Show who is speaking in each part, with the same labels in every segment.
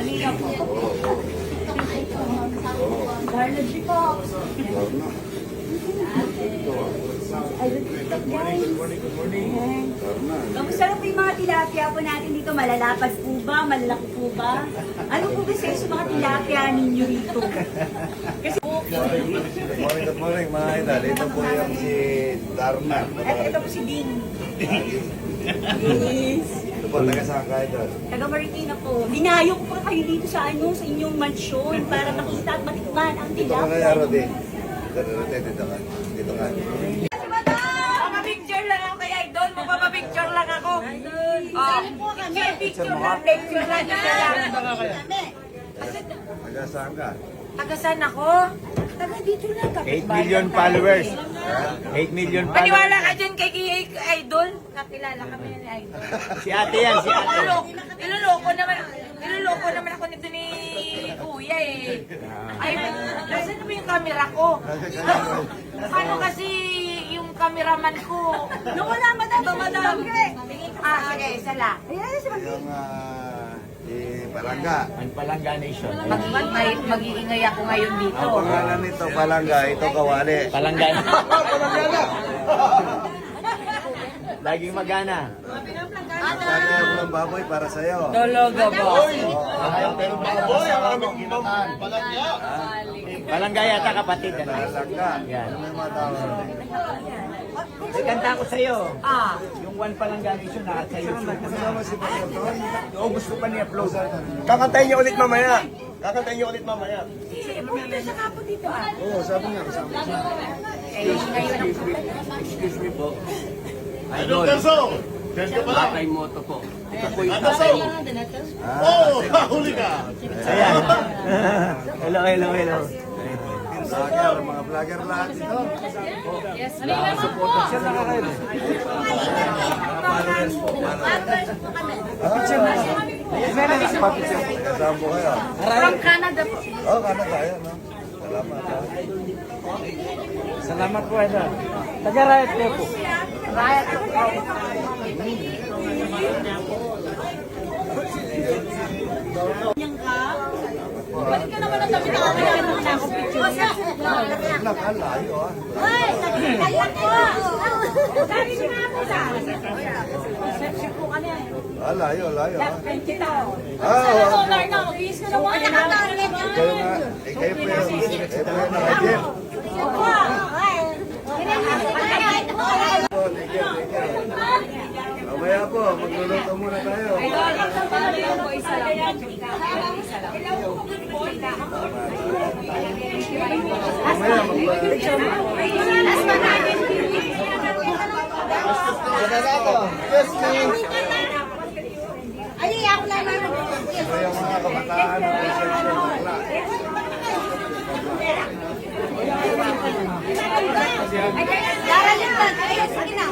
Speaker 1: Kanina po. Garland si po.
Speaker 2: Good morning.
Speaker 1: Kamusta na po yung mga tilapia po natin dito? Malalapad po ba? Malalaki po ba? Ano po ba sa mga tilapia ninyo rito? Kasi po,
Speaker 2: Good morning mga idol. Ito po yung si Darna.
Speaker 1: at ito po si Dean. Yes.
Speaker 2: Ito po, taga saan ka idol?
Speaker 1: Taga Marikina po. Dinayo ko pa kayo dito sa inyong mansyon para makita at matikman ang
Speaker 2: Dito ka kaya,
Speaker 1: tilapia.
Speaker 2: Rodi. Dito ka. Dito ka.
Speaker 1: Picture lang ako kay Idol. Magpapapicture lang ako. Picture lang. Picture lang.
Speaker 2: Taga saan ka?
Speaker 1: Taga saan ako? Taga dito lang.
Speaker 3: 8 million followers. 8 million
Speaker 1: Paniwala
Speaker 3: followers.
Speaker 1: ka dyan kay Idol. Nakilala kami ni Idol.
Speaker 3: Si ate yan, si ate.
Speaker 1: Niloloko naman ako nito ni Kuya eh. Ay, nasaan na ba yung camera ko? Ano kasi yung cameraman ko? Nawala, madam. Sige, isa lang.
Speaker 2: Yung si Palangga.
Speaker 3: Ang Palangga Nation.
Speaker 1: Mag-iingay ako ngayon dito.
Speaker 2: Ang pangalan nito Palangga, ito Kawali.
Speaker 3: Palangga. Laging magana.
Speaker 2: Sana yung ng baboy para sa'yo.
Speaker 1: Dologa ba?
Speaker 3: Palangga yata kapatid. Ano?
Speaker 2: Palangga.
Speaker 3: Yan.
Speaker 2: Ano yung mga tao?
Speaker 3: May kanta ko sa'yo.
Speaker 1: Ah.
Speaker 3: Yung One Palangga Nation na sa YouTube.
Speaker 2: Kasama si Patroton.
Speaker 3: Oo, gusto pa niya upload.
Speaker 4: Kakantayin niyo ulit mamaya. Kakantayin niyo ulit mamaya.
Speaker 1: Pumunta siya ka po dito ah.
Speaker 2: Oo, sabi niya kasama siya.
Speaker 5: Excuse me po.
Speaker 4: Idol.
Speaker 5: Bakay moto po. Ito po yung
Speaker 4: Ano
Speaker 5: tatay
Speaker 4: so?
Speaker 5: mo.
Speaker 4: Oh, huli ka.
Speaker 3: Ayan. Hello.
Speaker 2: Vlogger, mga vlogger lahat ito. Kasama po kayo.
Speaker 1: From Canada po.
Speaker 2: Oh, Canada, ayan, no? Salamat.
Speaker 3: Salamat po, Eda. Taga-riot kayo po.
Speaker 1: Riot po. Balik ka naman ang dami na ako. Kaya naman ako picture.
Speaker 2: Nakalayo, ah.
Speaker 1: Hoy! Ayan po! Sabi ko nga po sa reception po kami.
Speaker 2: Layo, ah.
Speaker 1: 20 tao.
Speaker 2: Ah,
Speaker 1: Solar na, mag-iis ka na mo.
Speaker 2: kayo nga, kayo po yung nakagip. Mamaya po, magluluto muna tayo. Mamaya, magpapicture mo.
Speaker 1: Ay, ako lang naman.
Speaker 2: Ito yung mga kabataan ng reception. Wala.
Speaker 1: Daralin ba? Sige na.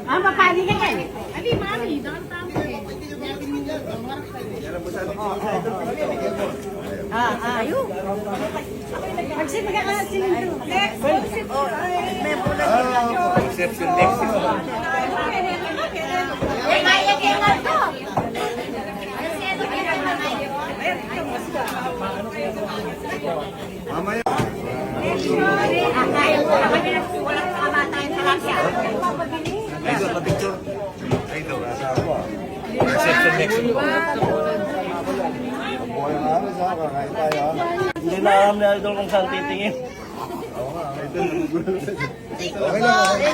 Speaker 1: Mama, pali ka yan. Abi, mami, doon tayo. Ayun. Magsin magkakasin ito.
Speaker 3: Exception next.
Speaker 1: Kaya to.
Speaker 2: Mamaya.
Speaker 1: Kaya ko kami walang kamatay sa lakya.
Speaker 2: Ito, pa-picture. Ito, kasama ko.
Speaker 3: Exception next.
Speaker 2: Buhay nga ano sa kakain tayo. ah.
Speaker 4: Hindi na alam ni Idol kung saan titingin.
Speaker 2: Oo nga, ito nagugulo. Okay lang, okay.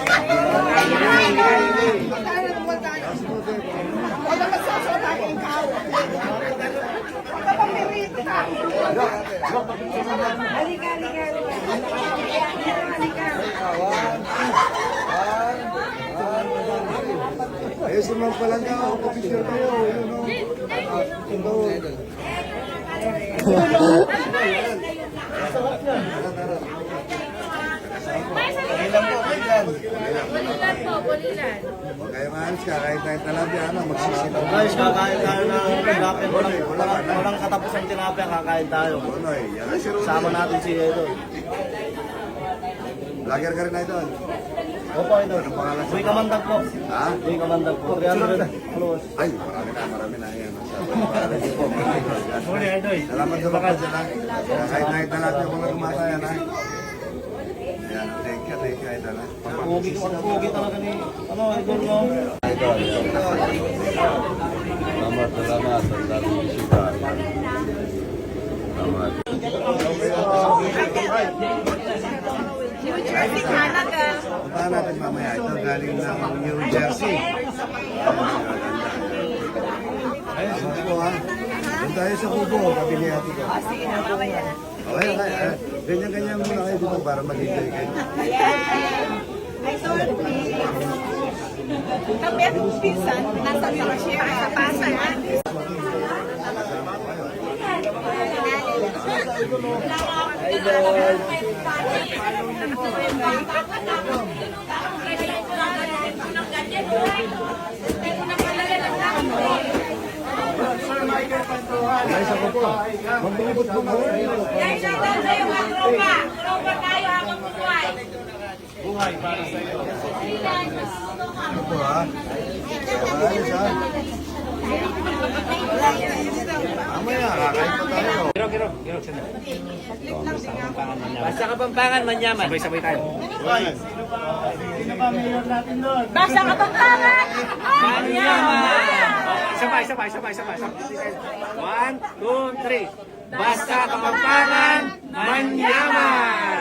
Speaker 2: Ayos naman pala nga, kapicture kayo. Yun, no? Ito. Kailan po, kailan? Huwag kayo maalis ka, kahit na yung talabya, ano, magsisilaw.
Speaker 4: Guys, kakain tayo ng tilapia. Walang katapos ang tilapia, kakain tayo.
Speaker 2: Ano eh, yan.
Speaker 4: Sama natin si Idol.
Speaker 2: Vlogger ka rin, idol.
Speaker 4: Opo, ito.
Speaker 2: Anong pangalan
Speaker 4: Boy Kamandag po.
Speaker 2: Ha?
Speaker 4: Boy Kamandag po. 300 followers.
Speaker 2: Ay, marami na. Ayan. Salamat sa bakal dyan, ha? Kahit na natin yung mga kumatayan, ha? Ayan, thank you, idol, ha?
Speaker 4: Pogi talaga ni, idol mo.
Speaker 2: Idol. Salamat. Ang daming bisita. Salamat.
Speaker 1: New Jersey, Canada.
Speaker 2: Puntahan natin mamaya. Ito galing ng New Jersey. Ayun, sa Kubo, ha? Doon tayo sa Kubo. Kabili natin ko.
Speaker 1: Sige na, mamaya.
Speaker 2: Okay. Ganyan-ganyan muna kayo dito para mag-enjoy kayo.
Speaker 1: Kami at pinsan, nasa Yorkshire, sa Pasay.
Speaker 2: Ay, sa Kubo. Magbulibot mo na kayo.
Speaker 1: Guys, shout out sa'yo mga tropa. Tropa tayo habang buhay.
Speaker 2: Ito, ha? Ayos, ha? Mamaya, kakain pa tayo.
Speaker 3: Basta Kapampangan, Manyaman. Sabay-sabay tayo.
Speaker 1: Basta Kapampangan!
Speaker 3: Manyaman! Sabay. 1, 2, 3. Basta Kapampangan, Manyaman!